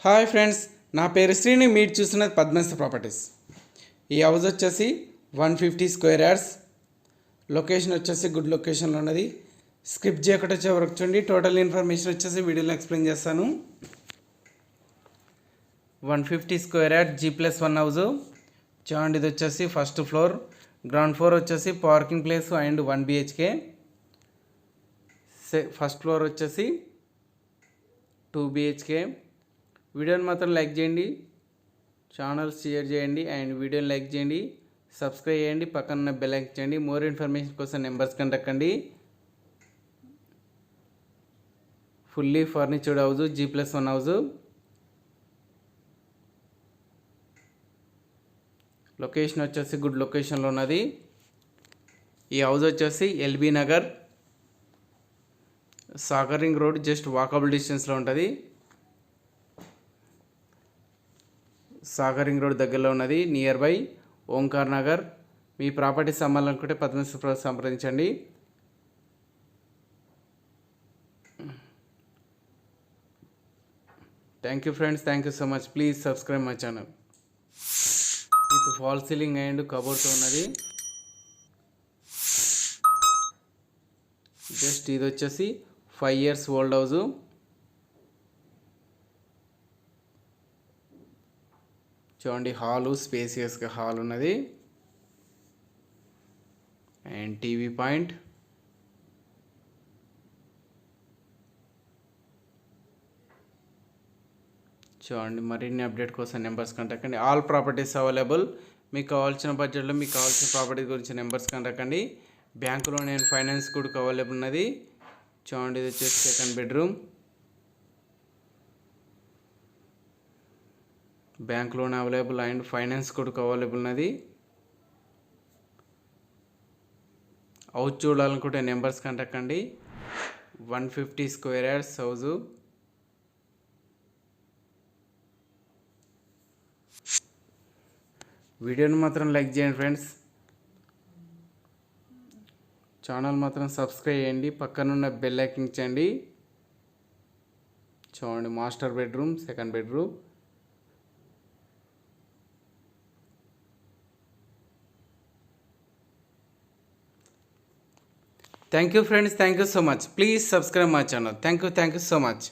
Hi friends, నా పేరు శ్రీని. మీరు చూస్తున్నది పద్మశ్రీ ప్రాపర్టీస్. ఈ హౌస్ వచ్చేసి 150 స్క్వేర్ యార్డ్స్. లొకేషన్ వచ్చేసి గుడ్ లొకేషన్లో ఉన్నది. స్కిప్ చేయకుండా వచ్చే వరకు చూడండి. టోటల్ ఇన్ఫర్మేషన్ వచ్చేసి వీడియోలో ఎక్స్ప్లెయిన్ చేస్తాను. 150 స్క్వేర్ యార్డ్ G+1 హౌస్ చూడండి. ఇది వచ్చేసి ఫస్ట్ ఫ్లోర్, గ్రౌండ్ ఫ్లోర్ వచ్చేసి parking place and 1 BHK. First floor వచ్చేసి 2 BHK. వీడియోని మాత్రం లైక్ చేయండి, ఛానల్ షేర్ చేయండి అండ్ వీడియోని లైక్ చేయండి, సబ్స్క్రైబ్ చేయండి, పక్కన బెల్ ఐకాన్ చేయండి. మోర్ ఇన్ఫర్మేషన్ కోసం నెంబర్స్ కంటక్కండి. Fully furnished house, G+1 house. Location వచ్చేసి గుడ్ లొకేషన్లో ఉన్నది. ఈ హౌస్ వచ్చేసి LB Nagar, Sagar ring road just walkable డిస్టెన్స్లో ఉంటుంది. సాగర్ రింగ్ రోడ్ దగ్గరలో ఉన్నది, నియర్ బై ఓంకార్ నగర్. మీ ప్రాపర్టీస్ అమ్మాలనుకుంటే పద్మశ్రీ సంప్రదించండి. Thank you friends, thank you so much. Please subscribe my channel. With fall ceiling and కబోర్డ్తో ఉన్నది. జస్ట్ ఇది వచ్చేసి 5 years ఓల్డ్ హౌస్. చూడండి, హాలు స్పేసియస్గా హాల్ ఉన్నది అండ్ టీవీ పాయింట్. చూడండి, మరిన్ని అప్డేట్ కోసం నెంబర్స్ కాంటాక్ట్ అండి. All properties available. మీకు కావాల్సిన బడ్జెట్లో మీకు కావాల్సిన ప్రాపర్టీ గురించి నెంబర్స్ కాంటాక్ట్ అండి. బ్యాంకులో నేను ఫైనాన్స్ కూడా అవైలబుల్ ఉన్నది. చూడండి, ఇది వచ్చేసి second bedroom. Bank loan available and finance కూడా అవైలబుల్ ఉన్నది. హౌస్ చూడాలనుకుంటే నెంబర్స్ కాంటాక్ట్ అండి. 150 స్క్వేర్ యార్డ్స్ హౌస్. వీడియోని మాత్రం లైక్ చేయండి ఫ్రెండ్స్, ఛానల్ మాత్రం సబ్స్క్రైబ్ చేయండి, పక్కనున్న బెల్ ఐకాన్ చేయండి. చూడండి, master bedroom, second bedroom. Thank you friends, thank you so much. Please subscribe my channel. Thank you so much.